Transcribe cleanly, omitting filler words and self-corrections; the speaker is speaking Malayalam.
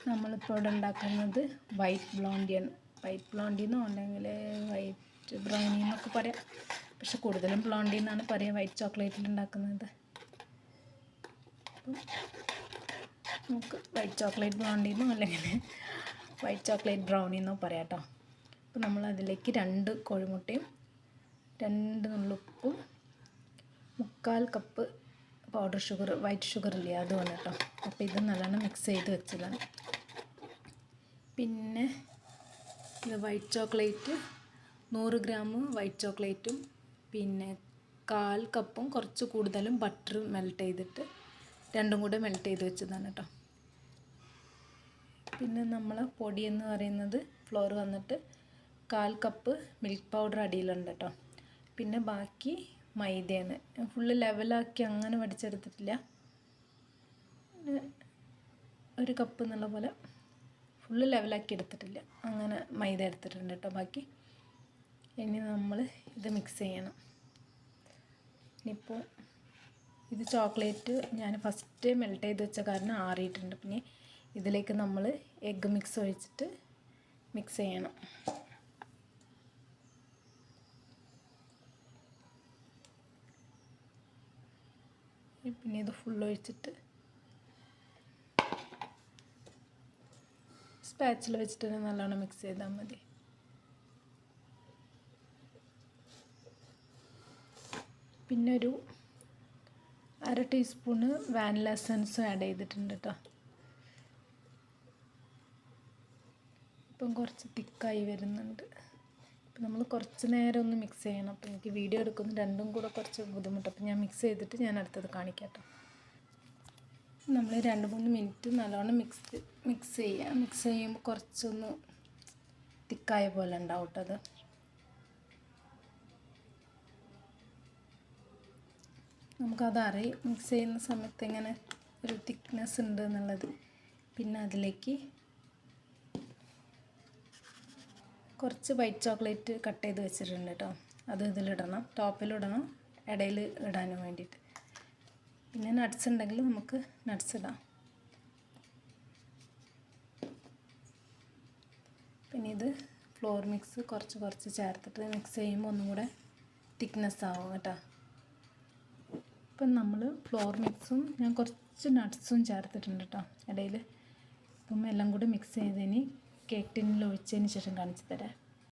നമ്മളിപ്പോൾ ഇവിടെ ഉണ്ടാക്കുന്നത് വൈറ്റ് ബ്ലോണ്ടിയാണ്. വൈറ്റ് ബ്ലോണ്ടിന്നോ അല്ലെങ്കിൽ വൈറ്റ് ബ്രൗണി എന്നൊക്കെ പറയാം. പക്ഷെ കൂടുതലും ബ്ലോണ്ടി എന്നാണ് പറയുക വൈറ്റ് ചോക്ലേറ്റിൽ ഉണ്ടാക്കുന്നത്. അപ്പം നമുക്ക് വൈറ്റ് ചോക്ലേറ്റ് ബ്ലോണ്ടിന്നോ അല്ലെങ്കിൽ വൈറ്റ് ചോക്ലേറ്റ് ബ്രൗണി എന്നോ പറയാം കേട്ടോ. അപ്പോൾ നമ്മൾ അതിലേക്ക് 2 കോഴിമുട്ടയും 2 നുള്ളുപ്പും 3/4 cup powder sugar, white sugar ഇല്ലേ, അതുമാണ് കേട്ടോ. അപ്പോൾ ഇത് നല്ലോണം മിക്സ് ചെയ്ത് വെച്ചതാണ്. പിന്നെ ഇത് വൈറ്റ് ചോക്ലേറ്റ് 100 ഗ്രാം വൈറ്റ് ചോക്ലേറ്റും പിന്നെ 1/4 കപ്പും കുറച്ച് കൂടുതലും ബട്ടർ മെൽറ്റ് ചെയ്തിട്ട് രണ്ടും കൂടെ മെൽറ്റ് ചെയ്ത് വെച്ചതാണ് കേട്ടോ. പിന്നെ നമ്മൾ പൊടി എന്ന് പറയുന്നത് ഫ്ലോർ വന്നിട്ട് 1/4 കപ്പ് മിൽക്ക് പൗഡർ അടിയിലുണ്ട് കേട്ടോ. പിന്നെ ബാക്കി മൈദയാണ്. ഫുള്ള് ലെവലാക്കി അങ്ങനെ വടിച്ചെടുത്തിട്ടില്ല. 1 കപ്പ് എന്നുള്ള പോലെ ഫുള്ള് ലെവലാക്കി എടുത്തിട്ടില്ല, അങ്ങനെ മൈദ എടുത്തിട്ടുണ്ട് കേട്ടോ ബാക്കി. ഇനി നമ്മൾ ഇത് മിക്സ് ചെയ്യണം. ഇനിയിപ്പോൾ ഇത് ചോക്ലേറ്റ് ഞാൻ ഫസ്റ്റ് മെൽറ്റ് ചെയ്ത് വെച്ച കാരണം ആറിയിട്ടുണ്ട്. പിന്നെ ഇതിലേക്ക് നമ്മൾ എഗ്ഗ് മിക്സ് ഒഴിച്ചിട്ട് മിക്സ് ചെയ്യണം. പിന്നെ ഇത് ഫുൾ ഒഴിച്ചിട്ട് സ്പാച്ചിൽ വെച്ചിട്ട് നല്ലോണം മിക്സ് ചെയ്താൽ മതി. പിന്നെ ഒരു 1/2 ടീസ്പൂണ് വാനില എസൻസും ആഡ് ചെയ്തിട്ടുണ്ട് കേട്ടോ. ഇപ്പം കുറച്ച് തിക്കായി വരുന്നുണ്ട്. അപ്പം നമ്മൾ കുറച്ച് നേരം ഒന്ന് മിക്സ് ചെയ്യണം. അപ്പോൾ എനിക്ക് വീഡിയോ എടുക്കുന്നത് രണ്ടും കൂടെ കുറച്ച് ബുദ്ധിമുട്ട്. അപ്പം ഞാൻ മിക്സ് ചെയ്തിട്ട് ഞാൻ അടുത്തത് കാണിക്കാം കേട്ടോ. നമ്മൾ 2-3 മിനിറ്റ് നല്ലോണം മിക്സ് ചെയ്യുക. മിക്സ് ചെയ്യുമ്പോൾ കുറച്ചൊന്ന് തിക്കായ പോലെ ഉണ്ടാവും കേട്ടോ അത്. നമുക്കതറിയും മിക്സ് ചെയ്യുന്ന സമയത്ത് ഇങ്ങനെ ഒരു തിക്നെസ് ഉണ്ട് എന്നുള്ളത്. പിന്നെ അതിലേക്ക് കുറച്ച് വൈറ്റ് ചോക്ലേറ്റ് കട്ട് ചെയ്ത് വെച്ചിട്ടുണ്ട് കേട്ടോ. അത് ഇതിലിടണം, ടോപ്പിലിടണം, ഇടയിൽ ഇടാനും വേണ്ടിയിട്ട്. പിന്നെ നട്ട്സ് ഉണ്ടെങ്കിൽ നമുക്ക് നട്ട്സ് ഇടാം. പിന്നെ ഇത് ഫ്ലോർ മിക്സ് കുറച്ച് ചേർത്തിട്ട് മിക്സ് ചെയ്യുമ്പോൾ ഒന്നും കൂടെ തിക്നെസ് ആവും കേട്ടോ. ഇപ്പം നമ്മൾ ഫ്ലോർ മിക്സും ഞാൻ കുറച്ച് നട്ട്സും ചേർത്തിട്ടുണ്ട് കേട്ടോ ഇടയിൽ. അപ്പം എല്ലാം കൂടി മിക്സ് ചെയ്തതിന് കേക്ക് ടിന്നിൽ ഒഴിച്ചതിന് ശേഷം കാണിച്ചു തരാം.